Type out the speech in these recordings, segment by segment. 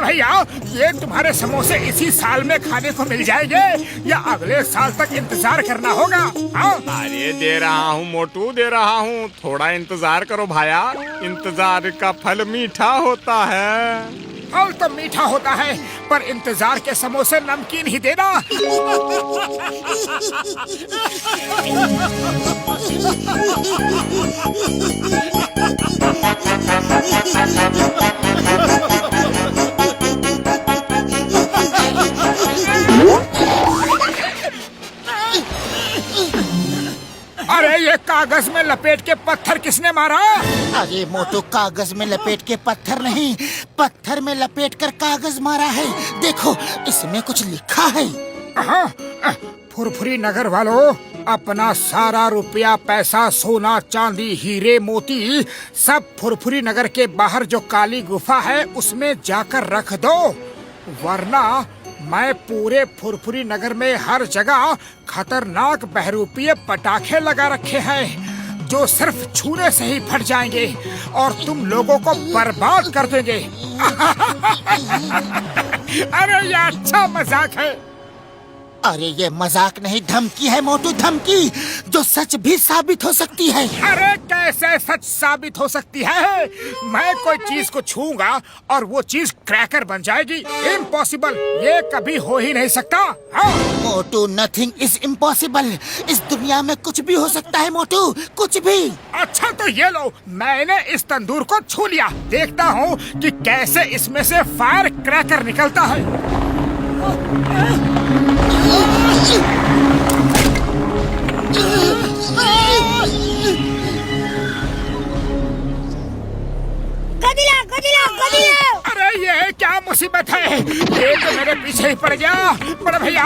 भैया, ये तुम्हारे समोसे इसी साल में खाने को मिल जाएंगे या अगले साल तक इंतजार करना होगा? हाँ? अरे दे रहा हूँ मोटू, दे रहा हूँ, थोड़ा इंतजार करो भाया। इंतजार का फल मीठा होता है। फल तो मीठा होता है, पर इंतजार के समोसे नमकीन ही देना। अरे ये कागज में लपेट के पत्थर किसने मारा? अरे मोटू, कागज में लपेट के पत्थर नहीं, पत्थर में लपेट कर कागज मारा है। देखो, इसमें कुछ लिखा है। हाँ, फुरफुरी नगर वालों, अपना सारा रुपया, पैसा, सोना, चांदी, हीरे, मोती सब फुरफुरी नगर के बाहर जो काली गुफा है उसमें जाकर रख दो, वरना मैं पूरे फुरफुरी नगर में हर जगह खतरनाक बहरूपीय पटाखे लगा रखे हैं जो सिर्फ छूने से ही फट जाएंगे और तुम लोगों को बर्बाद कर देंगे। अरे ये अच्छा मजाक है। अरे ये मजाक नहीं, धमकी है मोटू, धमकी जो सच भी साबित हो सकती है। अरे कैसे सच साबित हो सकती है? मैं कोई चीज को छूऊंगा और वो चीज क्रैकर बन जाएगी। इम्पॉसिबल, ये कभी हो ही नहीं सकता। हाँ? मोटू, नथिंग इज इम्पॉसिबल। इस दुनिया में कुछ भी हो सकता है मोटू, कुछ भी। अच्छा तो ये लो, मैंने इस तंदूर को छू लिया, देखता हूँ कि कैसे इसमें से फायर क्रैकर निकलता है। गदिला, गदिला, गदिला। अरे ये क्या मुसीबत है? ये तो मेरे पीछे ही पड़ गया। बड़े भैया,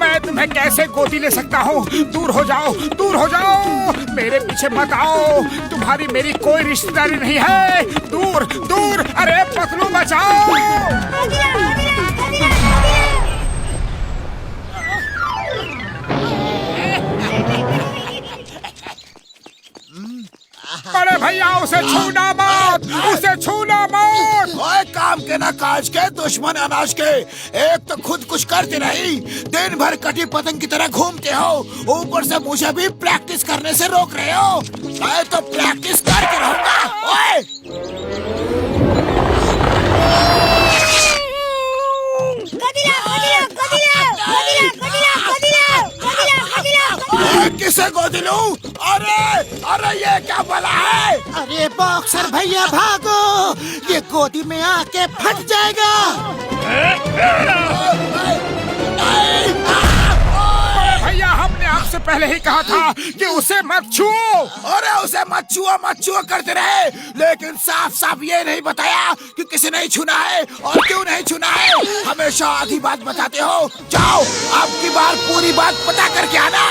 मैं तुम्हें कैसे गोदी ले सकता हूँ? दूर हो जाओ, दूर हो जाओ, मेरे पीछे मत आओ। तुम्हारी मेरी कोई रिश्तेदारी नहीं है। दूर दूर, अरे पतलू बचाओ। गदिला, गदिला, गदिला, गदिला। बड़े भैया, उसे छूना मत, उसे छूना मत। ओए काम के ना काज के, दुश्मन अनाज के। एक तो खुद कुछ करते नहीं, दिन भर कटी पतंग की तरह घूमते हो, ऊपर से मुझे भी प्रैक्टिस करने से रोक रहे हो। मैं तो प्रैक्टिस करके रहूंगा। ओए गदिला, गदिला, गदिला, गदिला, गदिला, गदिला, गदिला, गदिला। किसे गोदी लूं? अरे अरे ये क्या बला है? अरे बॉक्सर भैया भागो, ये गोदी में आके फट जाएगा। भैया, हमने आपसे पहले ही कहा था कि उसे मत छुओ। अरे उसे मत छुओ करते रहे, लेकिन साफ साफ ये नहीं बताया कि किसे नहीं छूना है और क्यों नहीं छूना है। हमेशा आधी बात बताते हो। जाओ, अब की बार पूरी बात पता करके आना।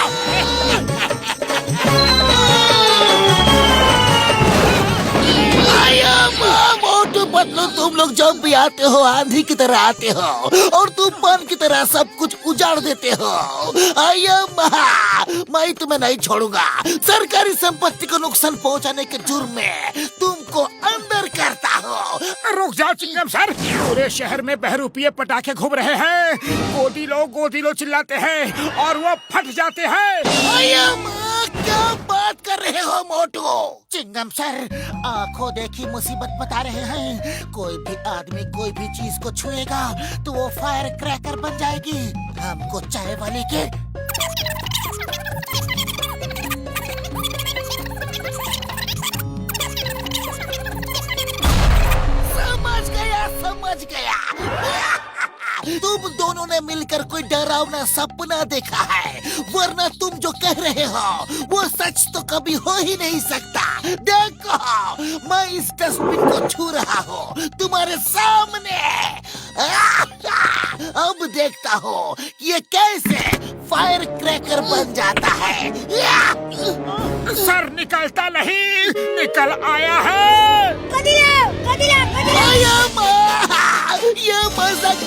मोटू पतलू, तुम लोग जब भी आते हो आंधी की तरह आते हो और तूफान की तरह सब कुछ उजाड़ देते हो। मैं तुम्हें नहीं छोड़ूंगा। सरकारी संपत्ति को नुकसान पहुंचाने के जुर्म में तुमको अंदर करता हूँ। रुक जाओ चिंगम सर, पूरे शहर में बहरूपीय पटाखे घूम रहे हैं। गोदी लो चिल्लाते हैं और वो फट जाते हैं। क्या बात कर रहे हो मोटू? चिंगम सर, आंखों देखी मुसीबत बता रहे हैं। कोई भी आदमी कोई भी चीज को छुएगा तो वो फायर क्रैकर बन जाएगी। हमको चाय वाले के समझ गया। तुम दोनों ने मिलकर कोई डरावना सपना देखा है, वरना तुम जो कह रहे हो वो सच तो कभी हो ही नहीं सकता। देखो, मैं इस डस्टबिन को छू रहा हूँ तुम्हारे सामने। अब देखता हूँ कि ये कैसे फायर क्रैकर बन जाता है। सर निकलता नहीं, निकल आया है। गदिला, गदिला, गदिला। ये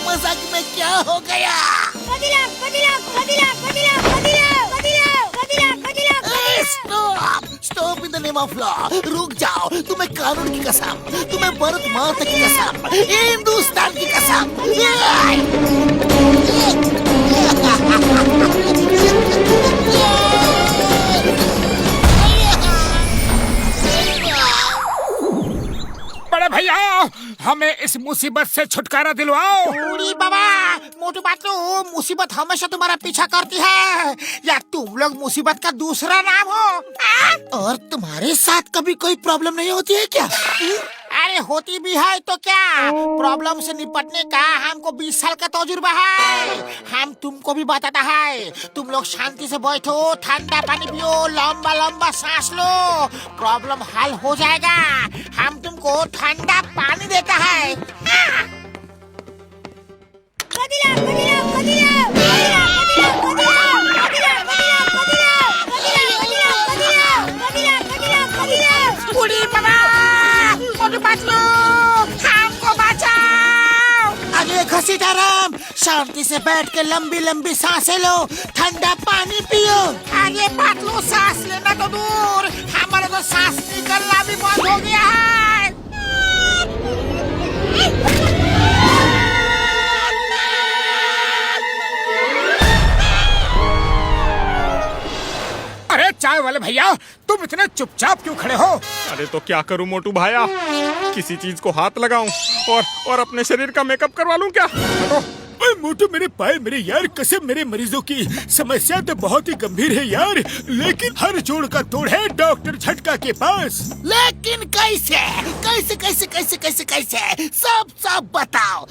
मजाक में क्या हो गया? गदिला, गदिला, गदिला, गदिला, गदिला, गदिला, गदिला, गदिला, गदिला। Stop! Stop in the name of law. रुक जाओ, तुम्हें कानून की कसम, तुम्हें भारत माता की कसम, हिंदुस्तान की कसम। बड़े भैया, हमें इस मुसीबत से छुटकारा दिलवाओ। बूढ़ी बाबा, मोटू बाटू, मुसीबत हमेशा तुम्हारा पीछा करती है, या तुम लोग मुसीबत का दूसरा नाम हो? और तुम्हारे साथ कभी कोई प्रॉब्लम नहीं होती है क्या? अरे होती भी है तो क्या, प्रॉब्लम से निपटने का हमको 20 साल का तजुर्बा है। हम तुमको भी बताता है, तुम लोग शांति से बैठो, ठंडा पानी पियो, लंबा लंबा सांस लो, प्रॉब्लम हल हो जाएगा। हम तुमको ठंडा पानी देता है। कदिला कदिला कदिला कदिला कदिला कदिला कदिला कदिला कदिला कदिला। बूढ़ी बाबा, मोटू बाटू, हमको बचाओ। अरे घसीटाराम, शांति से बैठ के लंबी लंबी सांसें लो, ठंडा पानी पियो। अरे बाटलू, सांस लेना तो दूर, हमारा तो सांस निकलना भी बंद हो गया है। अरे चाय वाले भैया, तुम इतने चुपचाप क्यों खड़े हो? अरे तो क्या करूं मोटू भाया, किसी चीज को हाथ लगाऊं और अपने शरीर का मेकअप करवा लूं क्या? तो ओए मोटू, मेरे पाए मेरे यार, कसम, मेरे मरीजों की समस्या तो बहुत ही गंभीर है यार, लेकिन हर जोड़ का तोड़ है डॉक्टर झटका के पास। लेकिन कैसे कैसे कैसे कैसे कैसे कैसे सब सब बताओ।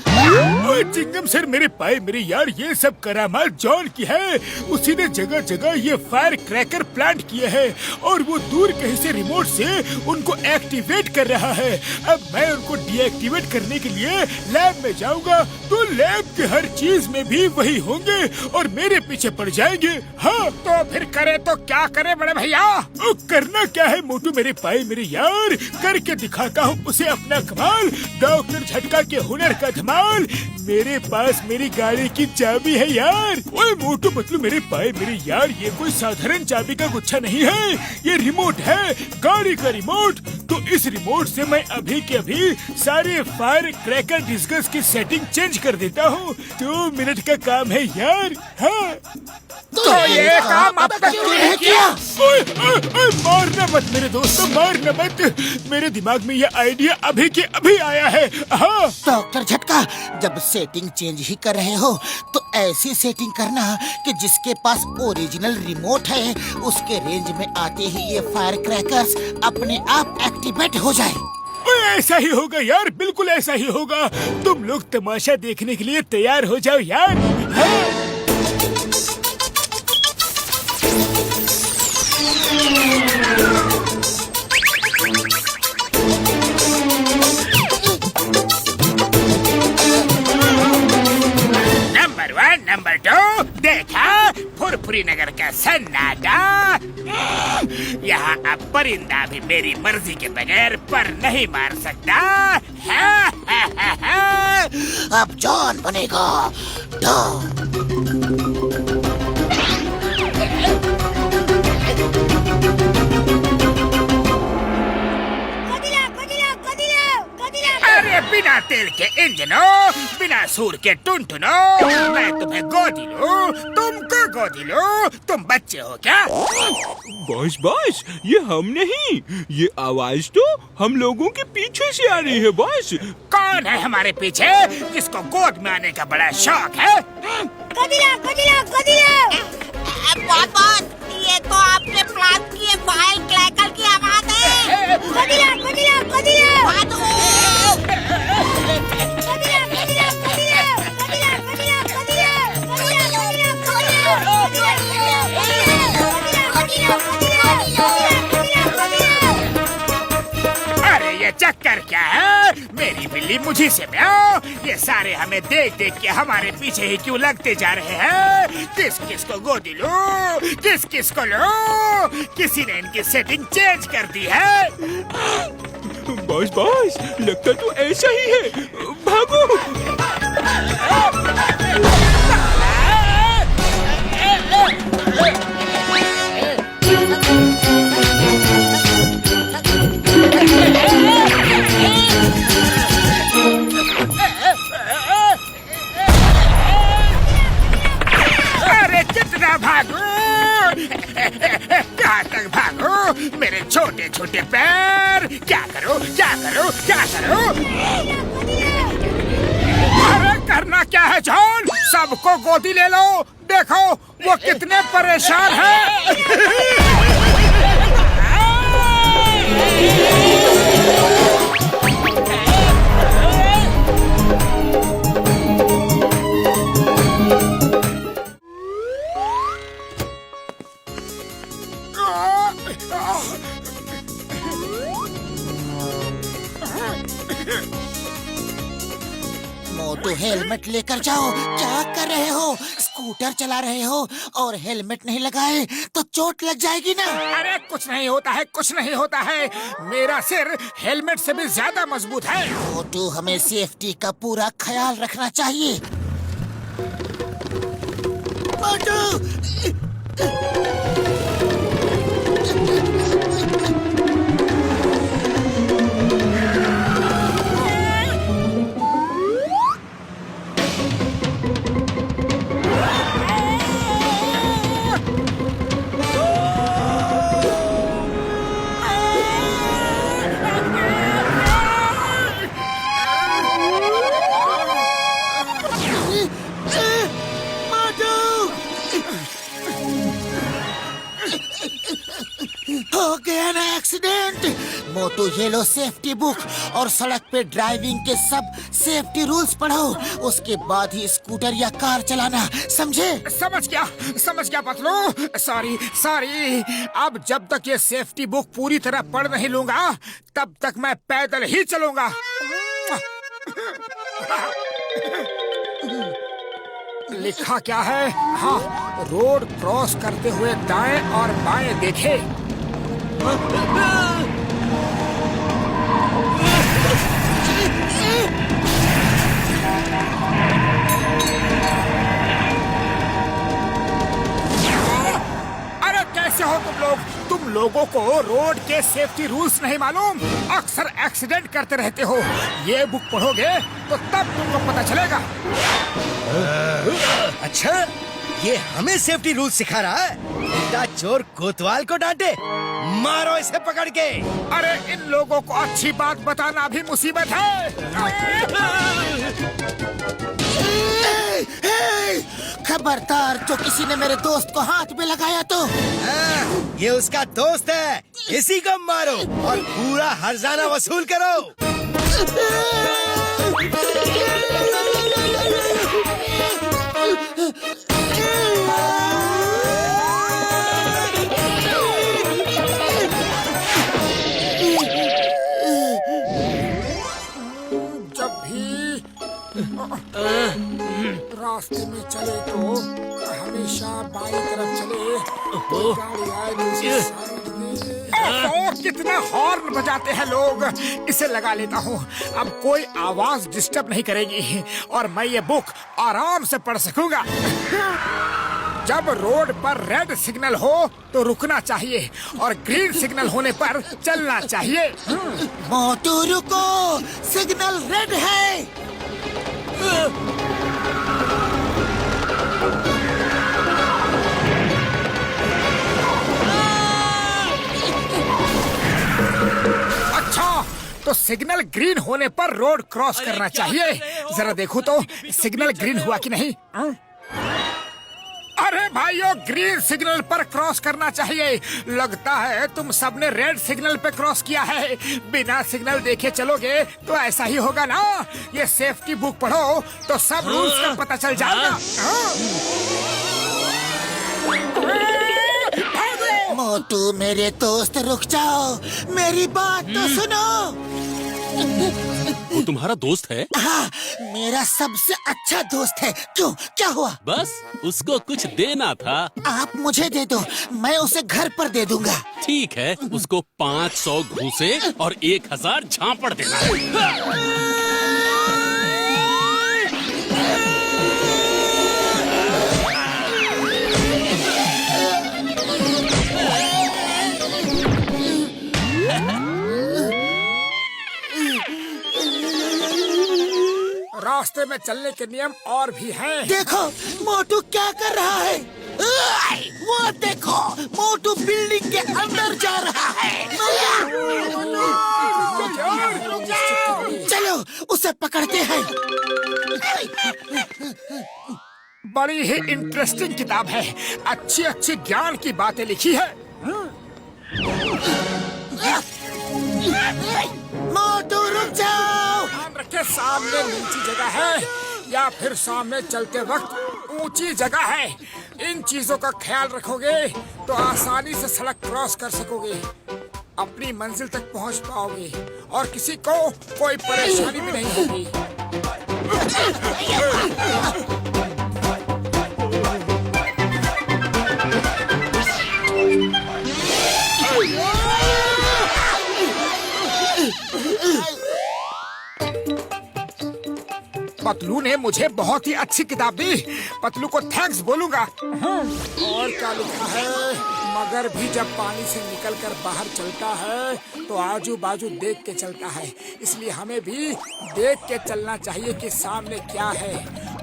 ओए चिंगम सर, मेरे पाए मेरे यार, ये सब करामात जॉन की है। उसी ने जगह जगह ये फायर क्रैकर प्लांट किए है और वो दूर कहीं से रिमोट से उनको एक्टिवेट कर रहा है। अब मैं उनको डीएक्टिवेट करने के लिए लैब में जाऊंगा, तो लैब के हर चीज में भी वही होंगे और मेरे पीछे पड़ जाएंगे। हाँ, तो फिर करे तो क्या करे बड़े भैया? करना क्या है मोटू मेरे पाए मेरे यार, करके दिखाता हूँ उसे अपना कमाल, डॉक्टर झटका के हुनर का धमाल। मेरे पास मेरी गाड़ी की चाबी है यार। ओए मोटू पतलू मेरे पाए मेरे यार, ये कोई साधारण चाबी का गुच्छा नहीं है, ये रिमोट है, गाड़ी का रिमोट। तो इस रिमोट से मैं अभी के अभी सारे फायर क्रैकर डिस्कस की सेटिंग चेंज कर देता हूँ। 2 मिनट का काम है यार। हाँ, तो ये काम अब तक क्यों नहीं किया? ओए, ओए, ओए, मारना मत मेरे दोस्तों, मारना मत। मेरे दिमाग में ये आइडिया अभी के अभी आया है। हाँ डॉक्टर झटका, जब सेटिंग चेंज ही कर रहे हो तो ऐसी सेटिंग करना कि जिसके पास ओरिजिनल रिमोट है उसके रेंज में आते ही ये फायर क्रैकर्स अपने आप एक्टिवेट हो जाए। ओए, ऐसा ही होगा यार, बिल्कुल ऐसा ही होगा। तुम लोग तमाशा देखने के लिए तैयार हो जाओ यार। हाँ। नंबर 1, नंबर 2, देखा फुरफुरी नगर का सन्नाटा। यहाँ अब परिंदा भी मेरी मर्जी के बगैर पर नहीं मार सकता। अब जॉन बनेगा डॉन। कदिला कदिला कदिला कदिला। अरे बिना तेल के इंजनों, बिना सूर के टुनटुनों, मैं तुम्हें गोदी लूं, तुमको गोदी लूं, तुम बच्चे हो क्या? बॉस बॉस, ये हम नहीं, ये आवाज तो हम लोगों के पीछे से आ रही है बॉस। कौन है हमारे पीछे जिसको गोद में आने का बड़ा शौक है? कदिला कदिला कदिला। बॉस, ये तो आपने प्लान किए फायर क्रैकर की आवाज है। कदिला कदिला कदिला। बाटू, कदिला कदिला कदिला कदिला कदिला कदिला अरे ये चक्कर क्या है? मेरी बिल्ली मुझी से म्याऊं, ये सारे हमें देख देख के हमारे पीछे ही क्यों लगते जा रहे हैं? किस किस को गोदी लूं, किस किस को लूं? किसी ने इनकी सेटिंग चेंज कर दी है। बॉस बॉस, लगता तो ऐसा ही है, भागो। छोटे छोटे पैर, क्या करो क्या करो क्या करो। अरे करना क्या है जॉन, सबको गोदी ले लो, देखो वो कितने परेशान हैं। मोटू हेलमेट लेकर जाओ। क्या कर रहे हो? स्कूटर चला रहे हो और हेलमेट नहीं लगाए तो चोट लग जाएगी ना। अरे कुछ नहीं होता है, कुछ नहीं होता है, मेरा सिर हेलमेट से भी ज्यादा मजबूत है। मोटू, हमें सेफ्टी का पूरा ख्याल रखना चाहिए। मोटू! हो गया ना एक्सीडेंट। मोटू, ये लो सेफ्टी बुक और सड़क पे ड्राइविंग के सब सेफ्टी रूल्स पढ़ो, उसके बाद ही स्कूटर या कार चलाना, समझे? समझ गया पतलू, सॉरी सॉरी। अब जब तक ये सेफ्टी बुक पूरी तरह पढ़ नहीं लूंगा तब तक मैं पैदल ही चलूंगा। लिखा क्या है? हाँ, रोड क्रॉस करते हुए दाएं और बाएं देखे। अरे कैसे हो तुम लोग? तुम लोगों को रोड के सेफ्टी रूल्स नहीं मालूम? अक्सर एक्सीडेंट करते रहते हो। ये बुक पढ़ोगे तो तब तुमको पता चलेगा। अच्छा, ये हमें सेफ्टी रूल सिखा रहा है? बेटा चोर कोतवाल को डांटे, मारो इसे पकड़ के। अरे इन लोगों को अच्छी बात बताना भी मुसीबत है। खबरदार, जो किसी ने मेरे दोस्त को हाथ में लगाया तो। ये उसका दोस्त है, इसी को मारो और पूरा हर्जाना वसूल करो। जब भी रास्ते में चले तो हमेशा बाईं तरफ चले। कोई गाड़ी आए तो उसे साइड में। ओह, कितना हॉर्न बजाते हैं लोग। इसे लगा लेता हूँ, अब कोई आवाज डिस्टर्ब नहीं करेगी और मैं ये बुक आराम से पढ़ सकूंगा। जब रोड पर रेड सिग्नल हो तो रुकना चाहिए और ग्रीन सिग्नल होने पर चलना चाहिए। मोटू रुको, सिग्नल रेड है। अच्छा, तो सिग्नल ग्रीन होने पर रोड क्रॉस करना चाहिए। जरा देखो तो सिग्नल ग्रीन हुआ कि नहीं। अरे भाइयों, ग्रीन सिग्नल पर क्रॉस करना चाहिए। लगता है तुम सबने रेड सिग्नल पे क्रॉस किया है। बिना सिग्नल देखे चलोगे तो ऐसा ही होगा ना। ये सेफ्टी बुक पढ़ो तो सब रूल्स का पता चल जाएगा। मोटू मेरे दोस्त, रुक जाओ, मेरी बात तो सुनो। वो तुम्हारा दोस्त है? हाँ, मेरा सबसे अच्छा दोस्त है। क्यों, क्या हुआ? बस उसको कुछ देना था। आप मुझे दे दो, मैं उसे घर पर दे दूंगा। ठीक है, उसको 500 घूसे और 1000 झापड़ देना है। रास्ते में चलने के नियम और भी हैं। देखो मोटू क्या कर रहा है। वो देखो, मोटू बिल्डिंग के अंदर जा रहा है। चलो उसे पकड़ते हैं। बड़ी ही इंटरेस्टिंग किताब है, अच्छी अच्छी ज्ञान की बातें लिखी है। मोटू रुक जाओ। ध्यान रखे, सामने नीची जगह है या फिर सामने चलते वक्त ऊंची जगह है। इन चीजों का ख्याल रखोगे तो आसानी से सड़क क्रॉस कर सकोगे, अपनी मंजिल तक पहुंच पाओगे और किसी को कोई परेशानी भी नहीं होगी। पतलू ने मुझे बहुत ही अच्छी किताब दी, पतलू को थैंक्स बोलूंगा। और क्या लिखा है, मगर भी जब पानी से निकलकर बाहर चलता है तो आजू बाजू देख के चलता है, इसलिए हमें भी देख के चलना चाहिए कि सामने क्या है।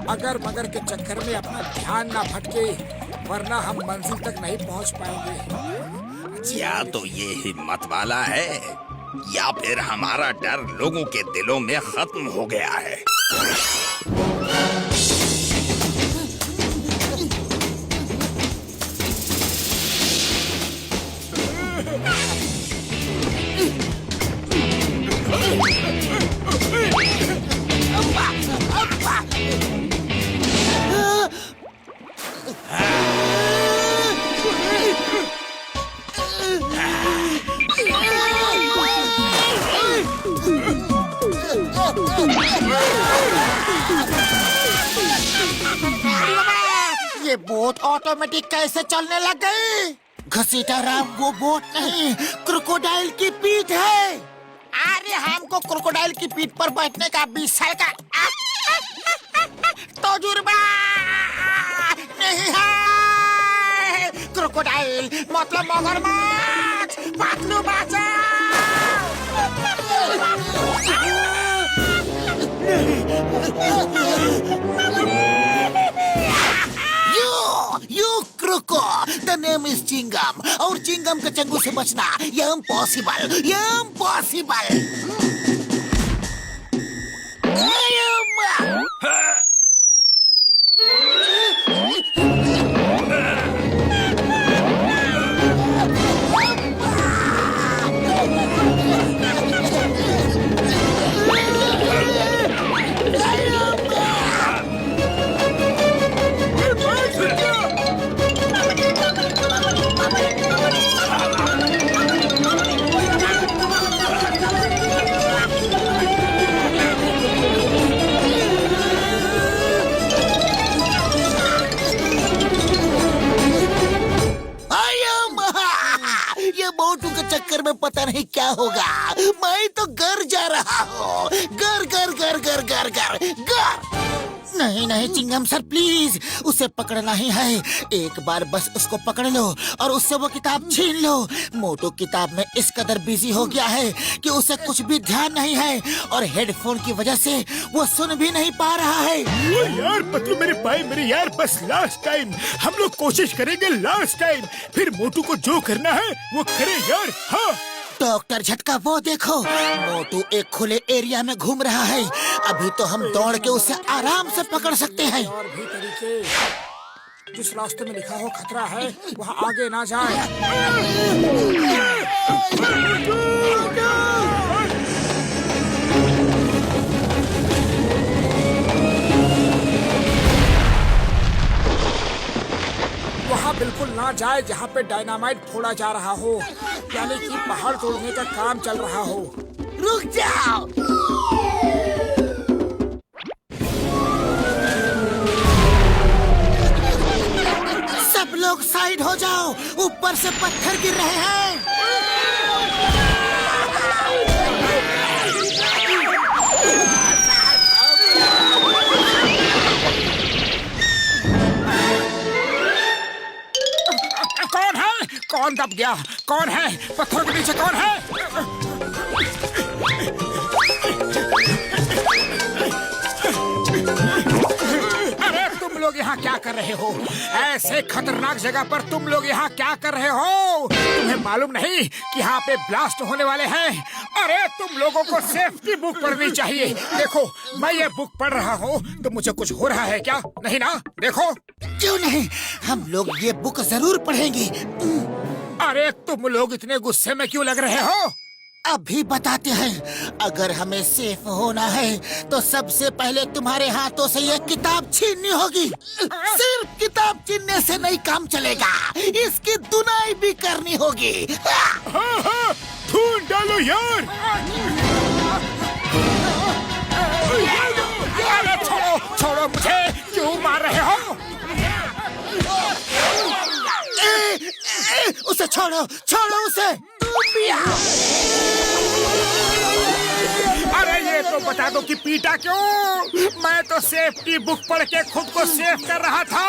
अगर मगर के चक्कर में अपना ध्यान ना भटके, वरना हम मंजिल तक नहीं पहुंच पाएंगे। या तो ये हिम्मत वाला है या फिर हमारा डर लोगों के दिलों में खत्म हो गया है। ये बोट ऑटोमेटिक कैसे चलने लग गई? घसीटा राम वो बोट नहीं, क्रोकोडाइल की पीठ है। अरे हमको क्रोकोडाइल की पीठ पर बैठने का 20 साल का तजुर्बा नहीं है। क्रोकोडाइल मतलब मगरमच्छ, Patlu You Kroko, the name is Chingam, और चिंगम के चंगू से बचना ये इम्पॉसिबल, ये इम्पॉसिबल। मोटू के चक्कर में पता नहीं क्या होगा। मैं तो घर जा रहा हूँ, घर। नहीं नहीं चिंगम सर प्लीज, उसे पकड़ना ही है। एक बार बस उसको पकड़ लो और उससे वो किताब छीन लो। मोटू किताब में इस कदर बिजी हो गया है कि उसे कुछ भी ध्यान नहीं है और हेडफोन की वजह से वो सुन भी नहीं पा रहा है। यार पतलू मेरे भाई मेरे यार, बस लास्ट टाइम हम लोग कोशिश करेंगे, लास्ट टाइम, फिर मोटू को जो करना है वो करे यार। हाँ डॉक्टर झटका वो देखो, मोटू एक खुले एरिया में घूम रहा है। अभी तो हम दौड़ के उसे आराम से पकड़ सकते हैं। और भी तरीके, जिस रास्ते में लिखा हो खतरा है वहाँ आगे ना जाए। वहाँ बिल्कुल ना जाए जहाँ पे डायनामाइट फोड़ा जा रहा हो, यानी कि पहाड़ तोड़ने का काम चल रहा हो। रुक जाओ। सब लोग साइड हो जाओ, ऊपर से पत्थर गिर रहे हैं। कौन है? कौन दब गया? कौन है? पत्थर के नीचे कौन है? अरे तुम लोग यहाँ क्या कर कर रहे हो? ऐसे खतरनाक जगह पर तुम लोग यहाँ क्या कर रहे हो? तुम्हें मालूम नहीं कि यहाँ पे ब्लास्ट होने वाले हैं? अरे तुम लोगों को सेफ्टी बुक पढ़नी चाहिए। देखो मैं ये बुक पढ़ रहा हूँ तो मुझे कुछ हो रहा है क्या? नहीं ना? देखो। क्यों नहीं, हम लोग ये बुक जरूर पढ़ेंगे। अरे तुम लोग इतने गुस्से में क्यों लग रहे हो? अभी बताते हैं। अगर हमें सेफ होना है तो सबसे पहले तुम्हारे हाथों से ये किताब छीननी होगी। सिर्फ किताब छीनने से नहीं काम चलेगा, इसकी धुनाई भी करनी होगी। ढूंढ डालो यार। अरे छोड़ो छोड़ो मुझे, क्यों मार रहे हो? उसे छोड़ो, छोड़ो उसे। अरे ये तो बता दो कि पीटा क्यों? मैं तो सेफ्टी बुक पढ़ के खुद को सेफ कर रहा था।